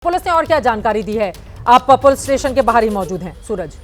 Police ने और क्या जानकारी दी है? आप पुलिस स्टेशन के बाहर ही मौजूद हैं सूरज।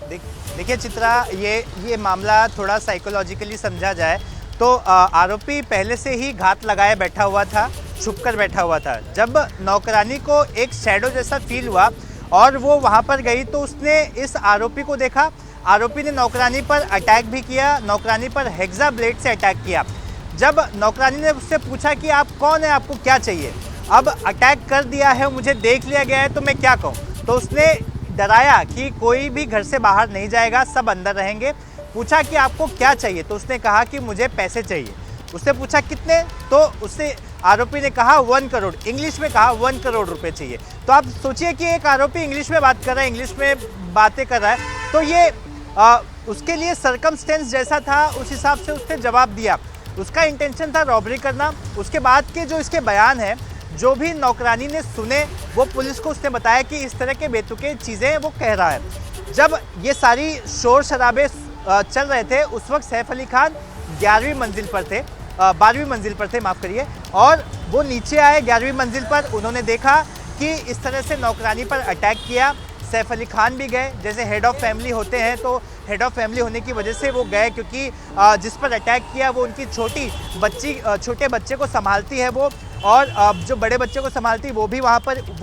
देखिए चित्रा, ये मामला थोड़ा साइकोलॉजिकली समझा जाए तो आरोपी पहले से ही घात लगाए बैठा हुआ था, छुपकर बैठा हुआ था। जब नौकरानी को एक शैडो जैसा फील हुआ और वो वहाँ पर गई तो उसने इस आरोपी को देखा। आरोपी ने नौकरानी पर अटैक भी किया, नौकरानी पर हेक्सा ब्लेड से अटैक किया। जब नौकरानी ने उससे पूछा कि आप कौन है, आपको क्या चाहिए, अब अटैक कर दिया है, मुझे देख लिया गया है तो मैं क्या कहूँ, तो उसने डराया कि कोई भी घर से बाहर नहीं जाएगा, सब अंदर रहेंगे। पूछा कि आपको क्या चाहिए, तो उसने कहा कि मुझे पैसे चाहिए। उसने पूछा कितने, तो उससे आरोपी ने कहा 1 करोड़, इंग्लिश में कहा 1 करोड़ रुपए चाहिए। तो आप सोचिए कि एक आरोपी इंग्लिश में बात कर रहा है, इंग्लिश में बातें कर रहा है, तो ये उसके लिए सर्कमस्टेंस जैसा था उस हिसाब से उसने जवाब दिया। उसका इंटेंशन था रॉबरी करना। उसके बाद के जो इसके बयान हैं, जो भी नौकरानी ने सुने, वो पुलिस को उसने बताया कि इस तरह के बेतुके चीज़ें वो कह रहा है। जब ये सारी शोर शराबे चल रहे थे, उस वक्त सैफ अली खान 11वीं मंजिल पर थे, 12वीं मंजिल पर थे, माफ़ करिए, और वो नीचे आए 11वीं मंजिल पर। उन्होंने देखा कि इस तरह से नौकरानी पर अटैक किया। सैफ अली खान भी गए, जैसे हेड ऑफ़ फैमिली होते हैं, तो हेड ऑफ़ फैमिली होने की वजह से वो गए, क्योंकि जिस पर अटैक किया वो उनकी छोटे बच्चे को संभालती है वो, और जो बड़े बच्चे को संभालती वो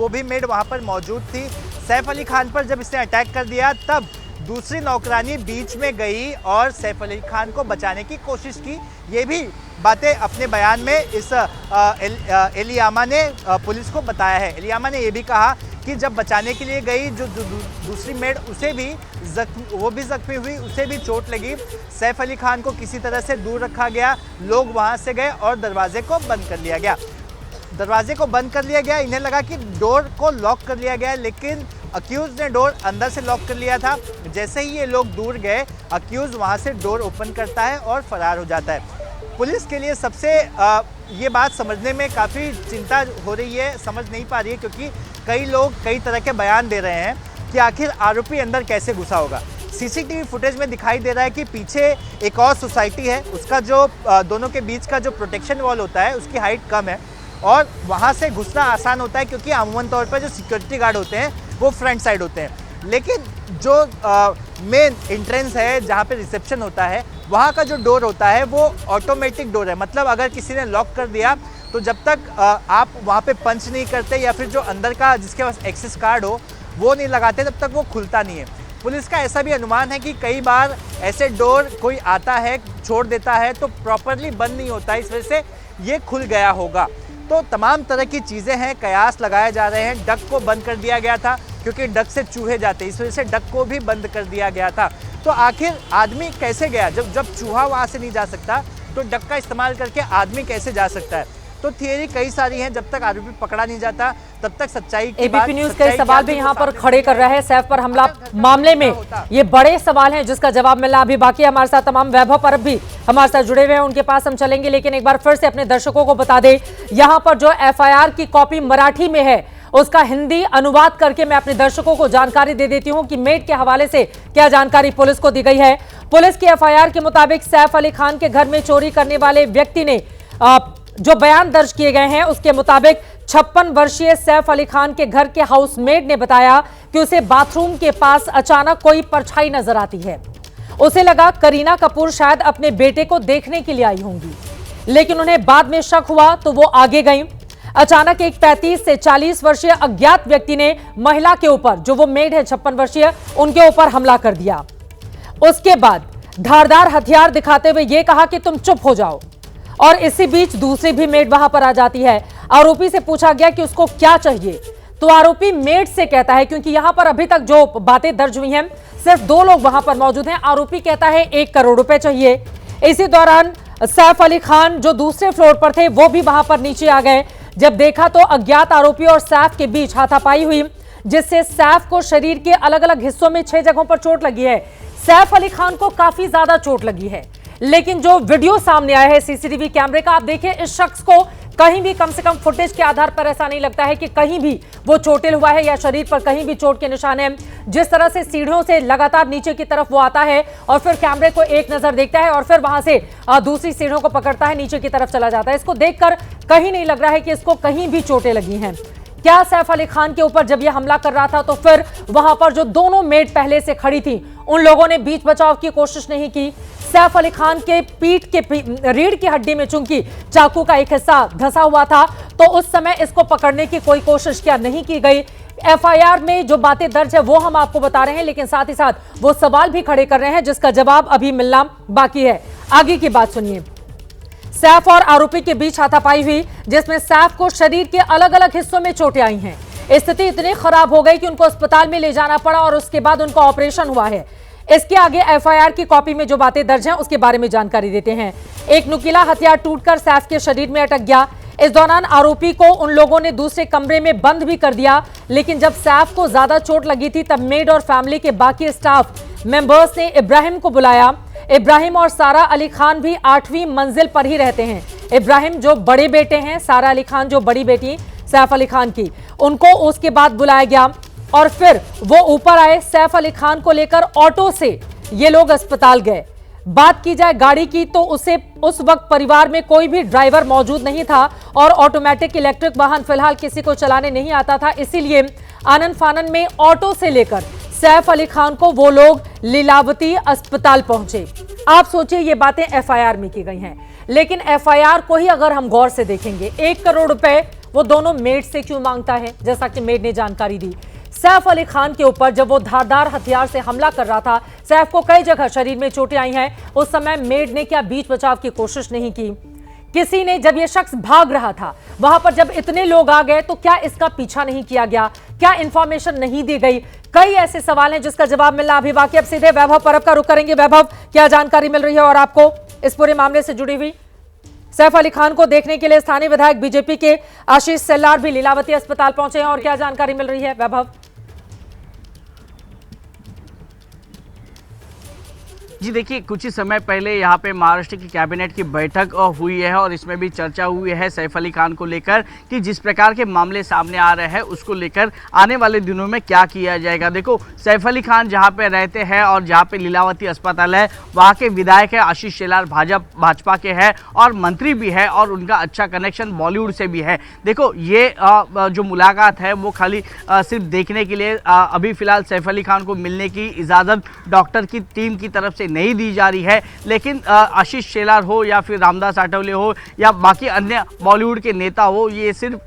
भी मेड वहाँ पर मौजूद थी। सैफ अली खान पर जब इसने अटैक कर दिया, तब दूसरी नौकरानी बीच में गई और सैफ अली खान को बचाने की कोशिश की। ये भी बातें अपने बयान में इस एलियामा ने पुलिस को बताया है। एलियामा ने ये भी कहा कि जब बचाने के लिए गई, जो दूसरी मेड वो भी जख्मी हुई, उसे भी चोट लगी। सैफ अली खान को किसी तरह से दूर रखा गया, लोग वहाँ से गए और दरवाजे को बंद कर लिया गया। इन्हें लगा कि डोर को लॉक कर लिया गया, लेकिन अक्यूज ने डोर अंदर से लॉक कर लिया था। जैसे ही ये लोग दूर गए, अक्यूज वहाँ से डोर ओपन करता है और फरार हो जाता है। पुलिस के लिए सबसे ये बात समझने में काफ़ी चिंता हो रही है, समझ नहीं पा रही है, क्योंकि कई लोग कई तरह के बयान दे रहे हैं कि आखिर आरोपी अंदर कैसे घुसा होगा। सीसीटीवी फुटेज में दिखाई दे रहा है कि पीछे एक और सोसाइटी है, उसका जो दोनों के बीच का जो प्रोटेक्शन वॉल होता है, उसकी हाइट कम है और वहाँ से घुसना आसान होता है, क्योंकि अमूमन तौर पर जो सिक्योरिटी गार्ड होते हैं वो फ्रंट साइड होते हैं। लेकिन जो मेन एंट्रेंस है, जहाँ पे रिसेप्शन होता है, वहाँ का जो डोर होता है वो ऑटोमेटिक डोर है। मतलब अगर किसी ने लॉक कर दिया तो जब तक आप वहाँ पे पंच नहीं करते या फिर जो अंदर का जिसके पास एक्सेस कार्ड हो वो नहीं लगाते, तब तक वो खुलता नहीं है। पुलिस का ऐसा भी अनुमान है कि कई बार ऐसे डोर कोई आता है, छोड़ देता है, तो प्रॉपरली बंद नहीं होता, इस वजह से ये खुल गया होगा। तो तमाम तरह की चीज़ें हैं, कयास लगाए जा रहे हैं। डक को बंद कर दिया गया था, क्योंकि डक से चूहे जाते, इस वजह से डक को भी बंद कर दिया गया था। तो आखिर आदमी कैसे गया? जब चूहा वहाँ से नहीं जा सकता, तो डक का इस्तेमाल करके आदमी कैसे जा सकता है? तो थियरी कई सारी हैं। जब तक आरोपी पकड़ा नहीं जाता, तब तक सच्चाई की बात। एबीपी न्यूज के सवाल भी यहाँ पर खड़े कर रहा है। सैफ पर हमला मामले में ये बड़े सवाल हैं जिसका जवाब मिलना अभी बाकी है। हमारे साथ तमाम वैभव परब भी हमारे साथ जुड़े हुए हैं, उनके पास हम चलेंगे, लेकिन एक बार फिर से अपने दर्शकों को बता दें, यहाँ पर जो एफआईआर की कॉपी मराठी में है, उसका हिंदी अनुवाद करके मैं अपने दर्शकों को जानकारी दे देती हूं कि मेड के हवाले से क्या जानकारी पुलिस को दी गई है। पुलिस की एफआईआर के मुताबिक सैफ अली खान के घर में चोरी करने वाले व्यक्ति ने जो बयान दर्ज किए गए हैं, उसके मुताबिक 56 वर्षीय सैफ अली खान के घर के हाउसमेड ने बताया कि उसे बाथरूम के पास अचानक कोई परछाई नजर आती है। उसे लगा करीना कपूर शायद अपने बेटे को देखने के लिए आई होंगी, लेकिन उन्हें बाद में शक हुआ तो वो आगे गई। अचानक एक 35 से 40 वर्षीय अज्ञात व्यक्ति ने महिला के ऊपर, जो वो मेड है 56 वर्षीय, उनके ऊपर हमला कर दिया। उसके बाद धारदार हथियार दिखाते हुए ये कहा कि तुम चुप हो जाओ, और इसी बीच दूसरी भी मेड वहां पर आ जाती है। आरोपी से पूछा गया कि उसको क्या चाहिए, तो आरोपी मेड से कहता है, क्योंकि यहां पर अभी तक जो बातें दर्ज हुई हैं सिर्फ 2 लोग वहां पर मौजूद हैं, आरोपी कहता है 1 करोड़ रुपए चाहिए। इसी दौरान सैफ अली खान जो दूसरे फ्लोर पर थे वो भी वहां पर नीचे आ गए। जब देखा तो अज्ञात आरोपी और सैफ के बीच हाथापाई हुई, जिससे सैफ को शरीर के अलग अलग हिस्सों में 6 जगहों पर चोट लगी है। सैफ अली खान को काफी ज्यादा चोट लगी है, लेकिन जो वीडियो सामने आया है सीसीटीवी कैमरे का, आप देखिए इस शख्स को कहीं भी कम से कम फुटेज के आधार पर ऐसा नहीं लगता है कि कहीं भी वो चोटिल हुआ है या शरीर पर कहीं भी चोट के निशान हैं। जिस तरह से सीढ़ियों से लगातार नीचे की तरफ वो आता है और फिर कैमरे को एक नजर देखता है और फिर वहां से दूसरी सीढ़ियों को पकड़ता है, नीचे की तरफ चला जाता है। इसको देखकर कहीं नहीं लग रहा है कि इसको कहीं भी चोटें लगी हैं। क्या सैफ अली खान के ऊपर जब ये हमला कर रहा था तो फिर वहां पर जो दोनों मेड पहले से खड़ी थी उन लोगों ने बीच बचाव की कोशिश नहीं की? सैफ अली खान के पीठ के रीढ़ की हड्डी में चूंकि चाकू का एक हिस्सा धंसा हुआ था तो उस समय इसको पकड़ने की कोई कोशिश क्या नहीं की गई? एफआईआर में जो बातें दर्ज है वो हम आपको बता रहे हैं, लेकिन साथ ही साथ वो सवाल भी खड़े कर रहे हैं जिसका जवाब अभी मिलना बाकी है। आगे की बात सुनिए। सैफ और आरोपी के बीच हाथापाई हुई जिसमें सैफ को शरीर के अलग अलग हिस्सों में चोटें आई हैं। स्थिति इतनी खराब हो गई कि उनको अस्पताल में ले जाना पड़ा और उसके बाद उनका ऑपरेशन हुआ है। इसके आगे एफआईआर की कॉपी में जो बातें दर्ज हैं उसके बारे में जानकारी देते हैं। एक नुकीला हथियार टूटकर सैफ के शरीर में अटक गया। इस दौरान आरोपी को उन लोगों ने दूसरे कमरे में बंद भी कर दिया, लेकिन जब सैफ को ज्यादा चोट लगी थी तब मेड और फैमिली के बाकी स्टाफ मेंबर्स ने इब्राहिम को बुलाया। इब्राहिम और सारा अली खान भी 8वीं मंजिल पर ही रहते हैं। इब्राहिम जो बड़े बेटे हैं, सारा अली खान जो बड़ी बेटी सैफ अली खान की, उनको उसके बाद बुलाया गया और फिर वो ऊपर आए। सैफ अली खान को लेकर ऑटो से ये लोग अस्पताल गए। बात की जाए गाड़ी की तो उस वक्त परिवार में कोई भी ड्राइवर मौजूद नहीं था और ऑटोमेटिक इलेक्ट्रिक वाहन फिलहाल किसी को चलाने नहीं आता था, इसीलिए आनन फानन में ऑटो से लेकर सैफ अली खान को वो लोग लीलावती अस्पताल पहुंचे। आप सोचिए ये बातें एफआईआर में की गई हैं, लेकिन एफआईआर को ही अगर हम गौर से देखेंगे 1 करोड़ रुपए वो दोनों मेड से क्यों मांगता है? जैसा कि मेड ने जानकारी दी, सैफ अली खान के ऊपर जब वो धारदार हथियार से हमला कर रहा था, सैफ को कई जगह शरीर में चोटें आई हैं, उस समय मेड ने क्या बीच बचाव की कोशिश नहीं की? किसी ने जब ये शख्स भाग रहा था वहां पर जब इतने लोग आ गए तो क्या इसका पीछा नहीं किया गया? क्या इंफॉर्मेशन नहीं दी गई? कई ऐसे सवाल हैं जिसका जवाब मिलना अभी बाकी। अब सीधे वैभव परब का रुख करेंगे। वैभव, क्या जानकारी मिल रही है और आपको इस पूरे मामले से जुड़ी हुई? सैफ अली खान को देखने के लिए स्थानीय विधायक बीजेपी के आशीष सेल्लार भी लीलावती अस्पताल पहुंचे हैं और क्या जानकारी मिल रही है वैभव? जी देखिए, कुछ ही समय पहले यहाँ पे महाराष्ट्र की कैबिनेट की बैठक हुई है और इसमें भी चर्चा हुई है सैफ अली खान को लेकर कि जिस प्रकार के मामले सामने आ रहे हैं उसको लेकर आने वाले दिनों में क्या किया जाएगा। देखो, सैफ अली खान जहाँ पे रहते हैं और जहाँ पे लीलावती अस्पताल है वहाँ के विधायक है आशीष शेलार, भाजपा के हैं और मंत्री भी है और उनका अच्छा कनेक्शन बॉलीवुड से भी है। देखो, ये जो मुलाकात है वो खाली सिर्फ देखने के लिए अभी फिलहाल सैफ अली खान को मिलने की इजाज़त डॉक्टर की टीम की तरफ से नहीं दी जा रही है, लेकिन आशीष शेलार हो या फिर रामदास आठवले हो या बाकी अन्य बॉलीवुड के नेता हो, ये सिर्फ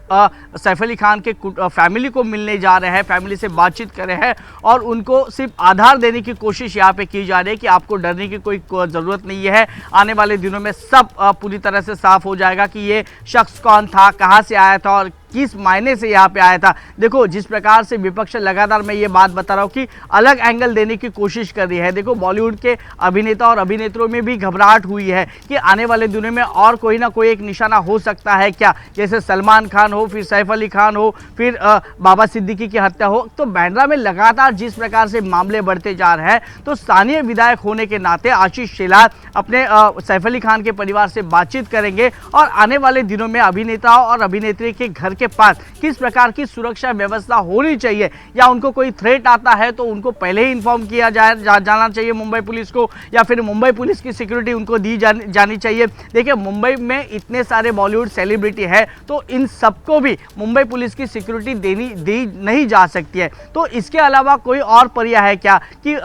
सैफ अली खान के फैमिली को मिलने जा रहे हैं, फैमिली से बातचीत कर रहे हैं और उनको सिर्फ आधार देने की कोशिश यहाँ पे की जा रही है कि आपको डरने की कोई ज़रूरत नहीं है। आने वाले दिनों में सब पूरी तरह से साफ हो जाएगा कि ये शख्स कौन था, कहाँ से आया था और किस मायने से यहाँ पे आया था। देखो, जिस प्रकार से विपक्ष लगातार मैं ये बात बता रहा हूँ कि अलग एंगल देने की कोशिश कर रही है। देखो, बॉलीवुड के अभिनेता और अभिनेत्रियों में भी घबराहट हुई है कि आने वाले दिनों में और कोई ना कोई एक निशाना हो सकता है क्या, जैसे सलमान खान हो, फिर सैफ अली खान हो, फिर बाबा सिद्दीकी की हत्या हो। तो बांद्रा में लगातार जिस प्रकार से मामले बढ़ते जा रहे हैं तो स्थानीय विधायक होने के नाते आशीष शेलार अपने सैफ अली खान के परिवार से बातचीत करेंगे और आने वाले दिनों में अभिनेताओं और अभिनेत्री के घर के पास किस प्रकार की सुरक्षा व्यवस्था होनी चाहिए या उनको कोई थ्रेट आता है तो उनको पहले ही इन्फॉर्म किया जाना चाहिए मुंबई पुलिस को, या फिर मुंबई पुलिस की सिक्योरिटी उनको दी जानी चाहिए। देखिए, मुंबई में इतने सारे बॉलीवुड सेलिब्रिटी है तो इन सबको भी मुंबई पुलिस की सिक्योरिटी दी नहीं जा सकती है। तो इसके अलावा कोई और पर्याय है क्या कि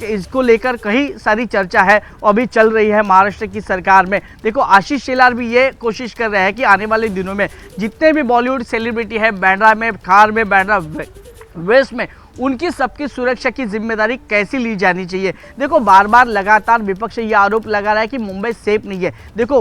इसको लेकर कई सारी चर्चा है अभी चल रही है महाराष्ट्र की सरकार में। देखो, आशीष शेलार भी ये कोशिश कर रहे हैं कि आने वाले दिनों में जितने भी बॉलीवुड सेलिब्रिटी है बांद्रा में, खार में, बांद्रा वेस्ट में, उनकी सबकी सुरक्षा की जिम्मेदारी कैसी ली जानी चाहिए। देखो, बार बार लगातार विपक्ष ये आरोप लगा रहा है कि मुंबई सेफ नहीं है। देखो,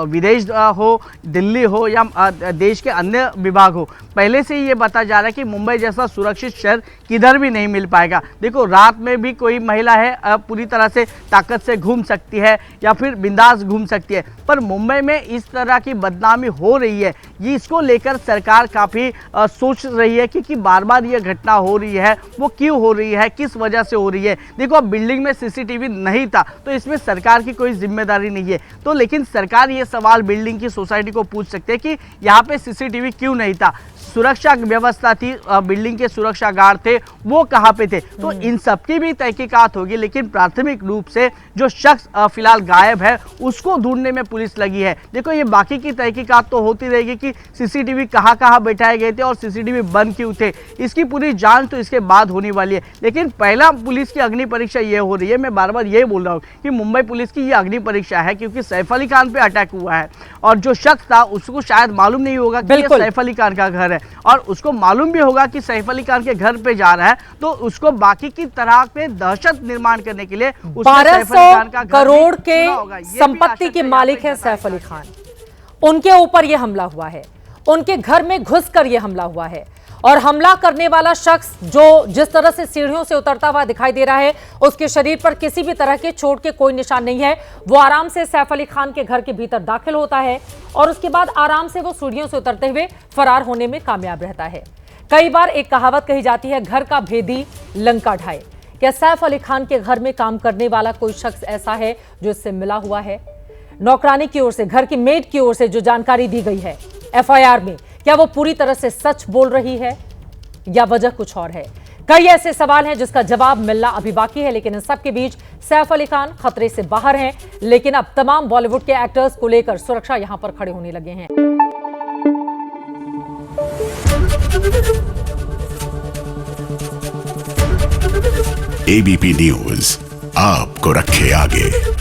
विदेश हो, दिल्ली हो या देश के अन्य विभाग हो, पहले से ही ये बताया जा रहा है कि मुंबई जैसा सुरक्षित शहर किधर भी नहीं मिल पाएगा। देखो, रात में भी कोई महिला है पूरी तरह से ताकत से घूम सकती है या फिर बिंदास घूम सकती है, पर मुंबई में इस तरह की बदनामी हो रही है, ये इसको लेकर सरकार काफ़ी सोच रही है क्योंकि बार बार ये घटना हो रही है वो क्यों हो रही है, किस वजह से हो रही है। देखो अब बिल्डिंग में सीसीटीवी नहीं था तो इसमें सरकार की कोई जिम्मेदारी नहीं है, तो लेकिन सरकार ये सवाल बिल्डिंग की सोसाइटी को पूछ सकते हैं कि यहाँ पे सीसीटीवी क्यों नहीं था, सुरक्षा व्यवस्था थी, बिल्डिंग के सुरक्षा गार्ड थे, वो कहाँ पे थे। तो इन सब की भी तहकीकात होगी, लेकिन प्राथमिक रूप से जो शख्स फिलहाल गायब है उसको ढूंढने में पुलिस लगी है। देखो ये बाकी की तहकीकात तो होती रहेगी कि सीसीटीवी कहाँ कहाँ बैठाए गए थे और सीसीटीवी बंद क्यों थे, इसकी पूरी जांच तो इसके बाद होने वाली है। लेकिन पहला पुलिस की अग्नि परीक्षा ये हो रही है, मैं बार बार ये बोल रहा हूँ कि मुंबई पुलिस की ये अग्नि परीक्षा है, क्योंकि सैफ अली खान पे अटैक हुआ है और जो शख्स था उसको शायद मालूम नहीं होगा कि ये सैफ अली खान का घर है, और उसको मालूम भी होगा कि सैफ अली खान के घर पे जा रहा है, तो उसको बाकी की तरह पे दहशत निर्माण करने के लिए 1200 करोड़ के संपत्ति के मालिक है सैफ अली खान, उनके ऊपर यह हमला हुआ है, उनके घर में घुसकर यह हमला हुआ है। और हमला करने वाला शख्स जो जिस तरह से सीढ़ियों से उतरता हुआ दिखाई दे रहा है, उसके शरीर पर किसी भी तरह के चोट के कोई निशान नहीं है। वो आराम से सैफ अली खान के घर के भीतर दाखिल होता है और उसके बाद आराम से वो सीढ़ियों से उतरते हुए फरार होने में कामयाब रहता है। कई बार एक कहावत कही जाती है, घर का भेदी लंका ढाए। क्या सैफ अली खान के घर में काम करने वाला कोई शख्स ऐसा है जो इससे मिला हुआ है? नौकरानी की ओर से, घर की मेड की ओर से जो जानकारी दी गई है एफआईआर में, क्या वो पूरी तरह से सच बोल रही है या वजह कुछ और है? कई ऐसे सवाल हैं जिसका जवाब मिलना अभी बाकी है, लेकिन इन सब के बीच सैफ अली खान खतरे से बाहर हैं। लेकिन अब तमाम बॉलीवुड के एक्टर्स को लेकर सुरक्षा यहां पर खड़े होने लगे हैं। एबीपी न्यूज आपको रखे आगे।